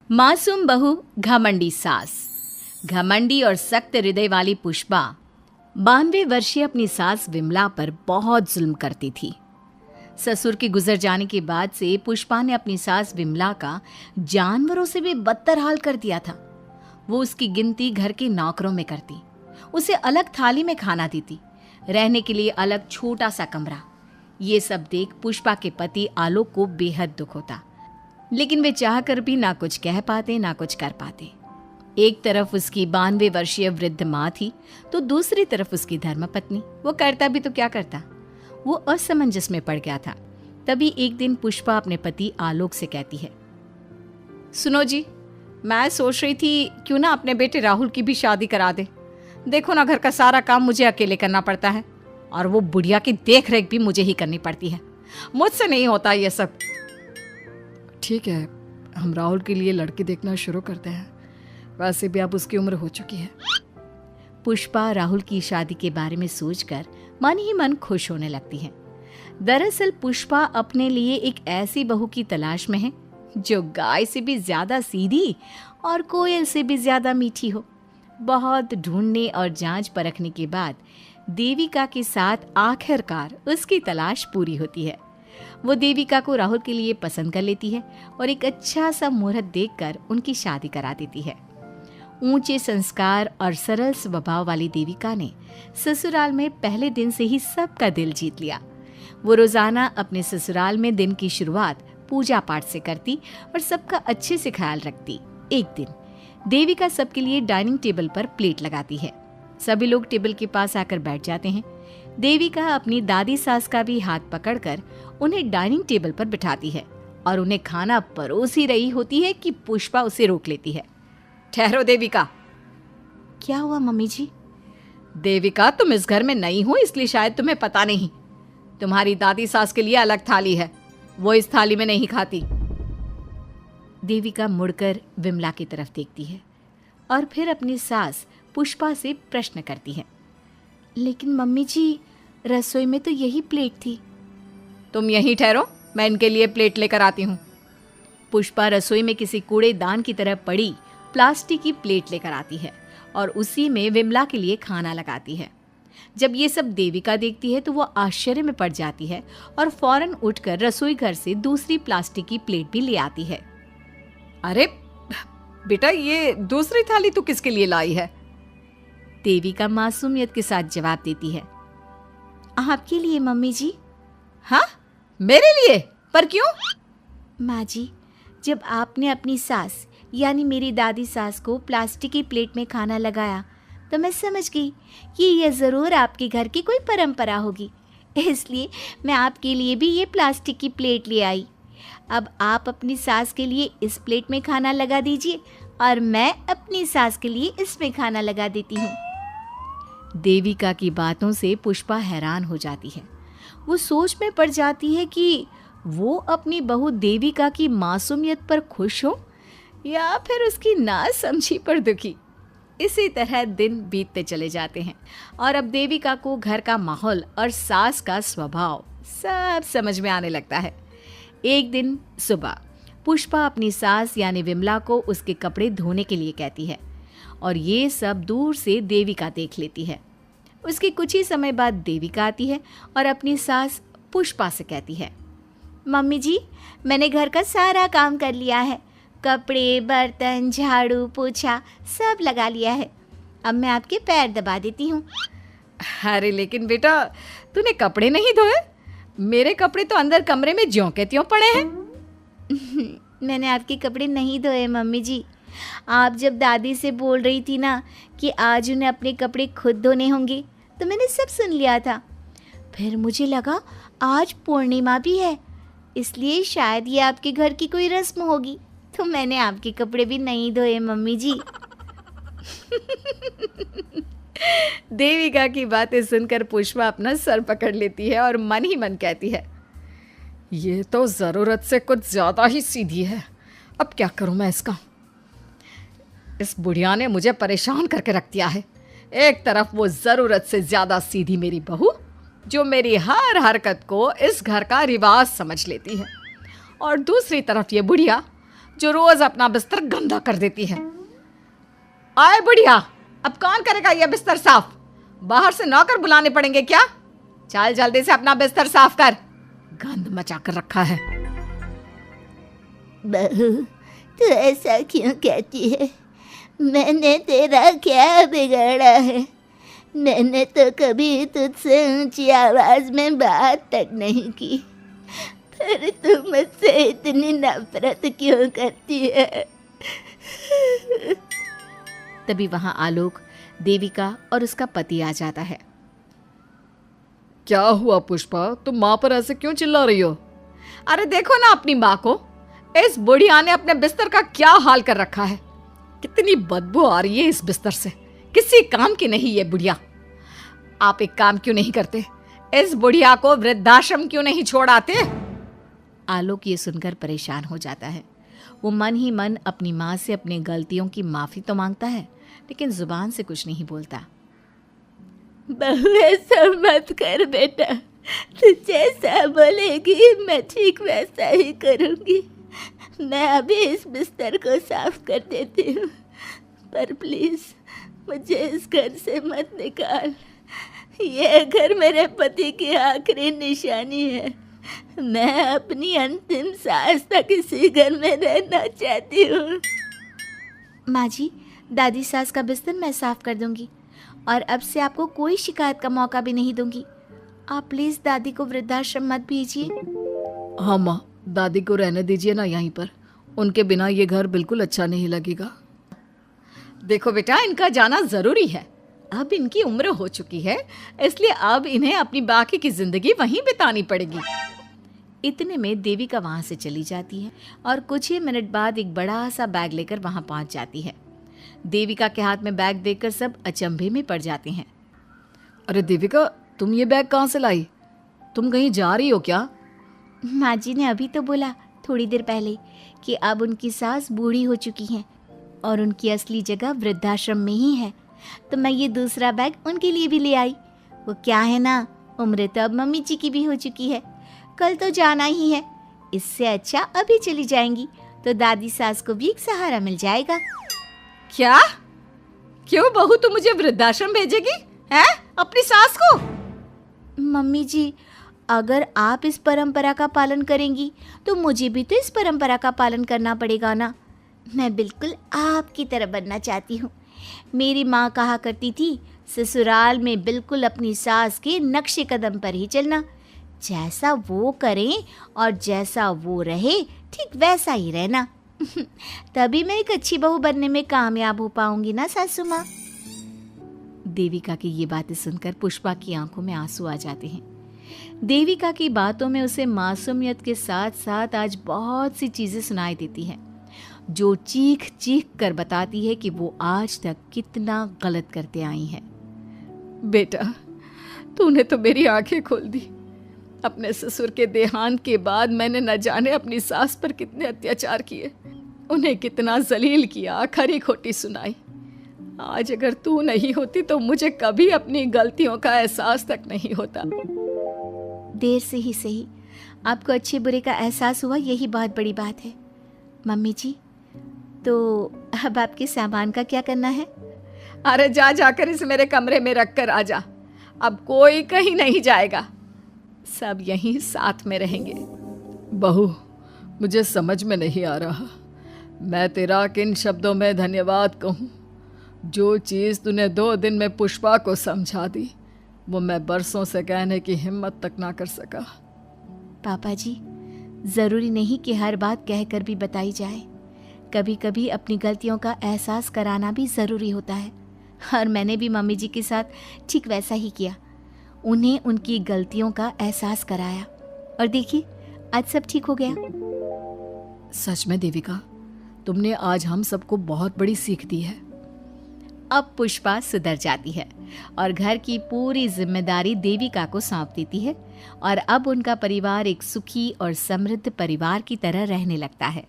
मासूम बहू घमंडी सास। घमंडी और सख्त हृदय वाली पुष्पा 92 वर्षीय अपनी सास विमला पर बहुत जुल्म करती थी। ससुर के गुजर जाने के बाद से पुष्पा ने अपनी सास विमला का जानवरों से भी बदतर हाल कर दिया था। वो उसकी गिनती घर के नौकरों में करती, उसे अलग थाली में खाना देती, रहने के लिए अलग छोटा सा कमरा। ये सब देख पुष्पा के पति आलोक को बेहद दुख होता, लेकिन वे चाह कर भी ना कुछ कह पाते ना कुछ कर पाते। एक तरफ उसकी 92 वर्षीय वृद्ध माँ थी तो दूसरी तरफ उसकी धर्मपत्नी। वो करता भी तो क्या करता, वो असमंजस में पड़ गया था। तभी एक दिन पुष्पा अपने पति आलोक से कहती है, सुनो जी, मैं सोच रही थी क्यों ना अपने बेटे राहुल की भी शादी करा दे। देखो ना, घर का सारा काम मुझे अकेले करना पड़ता है और वो बुढ़िया की देख रेख भी मुझे ही करनी पड़ती है। मुझसे नहीं होता ये सब। ठीक है, हम राहुल के लिए लड़की देखना शुरू करते हैं। वैसे भी अब उसकी उम्र हो चुकी है। पुष्पा राहुल की शादी के बारे में सोचकर मन ही मन खुश होने लगती है। दरअसल पुष्पा अपने लिए एक ऐसी बहू की तलाश में है जो गाय से भी ज्यादा सीधी और कोयल से भी ज्यादा मीठी हो। बहुत ढूंढने और जांच परखने के बाद देविका के साथ आखिरकार उसकी तलाश पूरी होती है। वो देविका को राहुल के लिए पसंद कर लेती है और एक अच्छा सा मुहूर्त देखकर उनकी शादी करा देती है। ऊंचे संस्कार और सरल स्वभाव वाली देविका ने ससुराल में पहले दिन से ही सबका दिल जीत लिया। वो रोजाना अपने ससुराल में दिन की शुरुआत पूजा पाठ से करती और सबका अच्छे से ख्याल रखती। एक दिन देविका सबके लिए डाइनिंग टेबल पर प्लेट लगाती है। सभी लोग टेबल के पास आकर बैठ जाते हैं। देविका अपनी दादी सास का भी हाथ पकड़कर उन्हें डाइनिंग टेबल पर बिठाती है और उन्हें खाना परोस ही रही होती है कि पुष्पा उसे रोक लेती है। ठहरो देविका। क्या हुआ मम्मी जी? देविका, तुम इस घर में नई हो इसलिए शायद तुम्हें पता नहीं। तुम्हारी दादी सास के लिए अलग थाली है, वो इस थाली में नहीं खाती। देविका मुड़कर विमला की तरफ देखती है और फिर अपनी सास पुष्पा से प्रश्न करती है, लेकिन मम्मी जी, रसोई में तो यही प्लेट थी। तुम यहीं ठहरो, मैं इनके लिए प्लेट लेकर आती हूँ। पुष्पा रसोई में किसी कूड़ेदान की तरह पड़ी प्लास्टिक की प्लेट लेकर आती है और उसी में विमला के लिए खाना लगाती है। जब ये सब देविका देखती है तो वो आश्चर्य में पड़ जाती है और फौरन उठकर रसोई घर से दूसरी प्लास्टिक की प्लेट भी ले आती है। अरे बेटा, ये दूसरी थाली तू किसके लिए लाई है? देविका मासूमियत के साथ जवाब देती है, आपके लिए मम्मी जी। हाँ, मेरे लिए? पर क्यों? माँ जी, जब आपने अपनी सास यानी मेरी दादी सास को प्लास्टिक की प्लेट में खाना लगाया तो मैं समझ गई कि यह ज़रूर आपके घर की कोई परंपरा होगी, इसलिए मैं आपके लिए भी ये प्लास्टिक की प्लेट ले आई। अब आप अपनी सास के लिए इस प्लेट में खाना लगा दीजिए और मैं अपनी सास के लिए इसमें खाना लगा देती हूँ। देविका की बातों से पुष्पा हैरान हो जाती है। वो सोच में पड़ जाती है कि वो अपनी बहू देविका की मासूमियत पर खुश हो या फिर उसकी नासमझी पर दुखी। इसी तरह दिन बीतते चले जाते हैं और अब देविका को घर का माहौल और सास का स्वभाव सब समझ में आने लगता है। एक दिन सुबह पुष्पा अपनी सास यानी विमला को उसके कपड़े धोने के लिए कहती है और ये सब दूर से देविका देख लेती है। उसके कुछ ही समय बाद देविका आती है और अपनी सास पुष्पा से कहती है, मम्मी जी, मैंने घर का सारा काम कर लिया है। कपड़े, बर्तन, झाड़ू, पोछा सब लगा लिया है। अब मैं आपके पैर दबा देती हूँ। अरे लेकिन बेटा, तूने कपड़े नहीं धोए? मेरे कपड़े तो अंदर कमरे में ज्यों के त्यों पड़े हैं। मैंने आपके कपड़े नहीं धोए मम्मी जी। आप जब दादी से बोल रही थी ना कि आज उन्हें अपने कपड़े खुद धोने होंगे तो मैंने सब सुन लिया था। फिर मुझे लगा आज पूर्णिमा भी है, इसलिए शायद ये आपके घर की कोई रस्म होगी, तो मैंने आपके कपड़े भी नहीं धोए मम्मी जी। देविका की बातें सुनकर पुष्पा अपना सर पकड़ लेती है और मन ही मन कहती है, ये तो ज़रूरत से कुछ ज़्यादा ही सीधी है। अब क्या करूं मैं इसका? इस बुढ़िया ने मुझे परेशान करके रख दिया है। एक तरफ वो ज़रूरत से ज़्यादा सीधी मेरी बहू जो मेरी हर हरकत को इस घर का रिवाज समझ लेती है, और दूसरी तरफ ये बुढ़िया जो रोज अपना बिस्तर गंदा कर देती है। आए बुढ़िया, अब कौन करेगा ये बिस्तर साफ? बाहर से नौकर बुलाने पड़ेंगे क्या? चल जल्दी से अपना बिस्तर साफ कर, गंद मचा कर रखा है। बहू, तू ऐसा क्यों कहती है? मैंने तेरा क्या बिगाड़ा है? मैंने तो कभी तुझसे ऊंची आवाज में बात तक नहीं की, पर तू मुझसे इतनी नफरत क्यों करती है? तभी वहां आलोक, देविका और उसका पति आ जाता है। क्या हुआ पुष्पा, तुम माँ पर ऐसे क्यों चिल्ला रही हो? अरे देखो ना अपनी माँ को, इस बुढ़िया ने अपने बिस्तर का क्या हाल कर रखा है। कितनी बदबू आ रही है इस बिस्तर से, किसी काम की नहीं ये बुढ़िया। आप एक काम क्यों नहीं करते, इस बुढ़िया को वृद्धाश्रम क्यों नहीं छोड़ आते? आलोक ये सुनकर परेशान हो जाता है। वो मन ही मन अपनी माँ से अपनी गलतियों की माफी तो मांगता है, लेकिन जुबान से कुछ नहीं बोलता। बहू, ऐसा मत कर बेटा, तू जैसा बोलेगी मैं ठीक वैसा ही करूँगी। मैं अभी इस बिस्तर को साफ कर देती हूँ, पर प्लीज मुझे इस घर से मत निकाल। यह घर मेरे पति की आखिरी निशानी है। मैं अपनी अंतिम सांस तक इसी घर में रहना चाहती हूँ। माँ जी, दादी सास का बिस्तर मैं साफ कर दूंगी और अब से आपको कोई शिकायत का मौका भी नहीं दूंगी। आप प्लीज दादी को वृद्धाश्रम मत भेजिए। हाँ माँ, दादी को रहने दीजिए ना यहीं पर, उनके बिना ये घर बिल्कुल अच्छा नहीं लगेगा। देखो बेटा, इनका जाना जरूरी है, अब इनकी उम्र हो चुकी है, इसलिए अब इन्हें अपनी बाकी की जिंदगी वहीं बितानी पड़ेगी। इतने में देविका वहां से चली जाती है और कुछ ही मिनट बाद एक बड़ा सा बैग लेकर वहां पहुंच जाती है। देविका के हाथ में बैग देखकर सब अचंभे में पड़ जाते हैं। अरे देविका, तुम ये बैग कहाँ से लाई? तुम कहीं जा रही हो क्या? माँ जी ने अभी तो बोला थोड़ी देर पहले कि अब उनकी सास बूढ़ी हो चुकी हैं और उनकी असली जगह वृद्धाश्रम में ही है, तो मैं ये दूसरा बैग उनके लिए भी ले आई। वो क्या है ना, उम्र तो अब मम्मी जी की भी हो चुकी है, कल तो जाना ही है। इससे अच्छा अभी चली जाएंगी तो दादी सास को भी एक सहारा मिल जाएगा। क्या? क्यों बहू, तू मुझे वृद्धाश्रम भेजेगी हैं, अपनी सास को? मम्मी जी, अगर आप इस परंपरा का पालन करेंगी तो मुझे भी तो इस परंपरा का पालन करना पड़ेगा ना। मैं बिल्कुल आपकी तरह बनना चाहती हूँ। मेरी माँ कहा करती थी, ससुराल में बिल्कुल अपनी सास के नक्शे कदम पर ही चलना, जैसा वो करें और जैसा वो रहे ठीक वैसा ही रहना। तभी मैं एक अच्छी बहू बनने में कामयाब हो पाऊंगी ना सासू माँ। देविका की ये बातें सुनकर पुष्पा की आंखों में आंसू आ जाते हैं। देविका की बातों में उसे मासूमियत के साथ साथ आज बहुत सी चीजें सुनाई देती हैं, जो चीख चीख कर बताती है कि वो आज तक कितना गलत करते आई है। बेटा, तूने तो मेरी आंखें खोल दी। अपने ससुर के देहांत के बाद मैंने न जाने अपनी सास पर कितने अत्याचार किए, उन्हें कितना जलील किया, खरी खोटी सुनाई। आज अगर तू नहीं होती तो मुझे कभी अपनी गलतियों का एहसास तक नहीं होता। देर से ही सही, आपको अच्छे बुरे का एहसास हुआ, यही बहुत बड़ी बात है। मम्मी जी, तो अब आपके सामान का क्या करना है? अरे जा जाकर इसे मेरे कमरे में रख कर आ जा। अब कोई कहीं नहीं जाएगा, सब यहीं साथ में रहेंगे। बहू, मुझे समझ में नहीं आ रहा मैं तेरा किन शब्दों में धन्यवाद कहूँ। जो चीज़ तूने 2 दिन में पुष्पा को समझा दी, वो मैं बरसों से कहने की हिम्मत तक ना कर सका। पापा जी, ज़रूरी नहीं कि हर बात कहकर भी बताई जाए, कभी कभी अपनी गलतियों का एहसास कराना भी ज़रूरी होता है। और मैंने भी मम्मी जी के साथ ठीक वैसा ही किया, उन्हें उनकी गलतियों का एहसास कराया और देखिए आज सब ठीक हो गया। सच में देविका, तुमने आज हम सबको बहुत बड़ी सीख दी है। अब पुष्पा सुधर जाती है और घर की पूरी जिम्मेदारी देविका को सौंप देती है और अब उनका परिवार एक सुखी और समृद्ध परिवार की तरह रहने लगता है।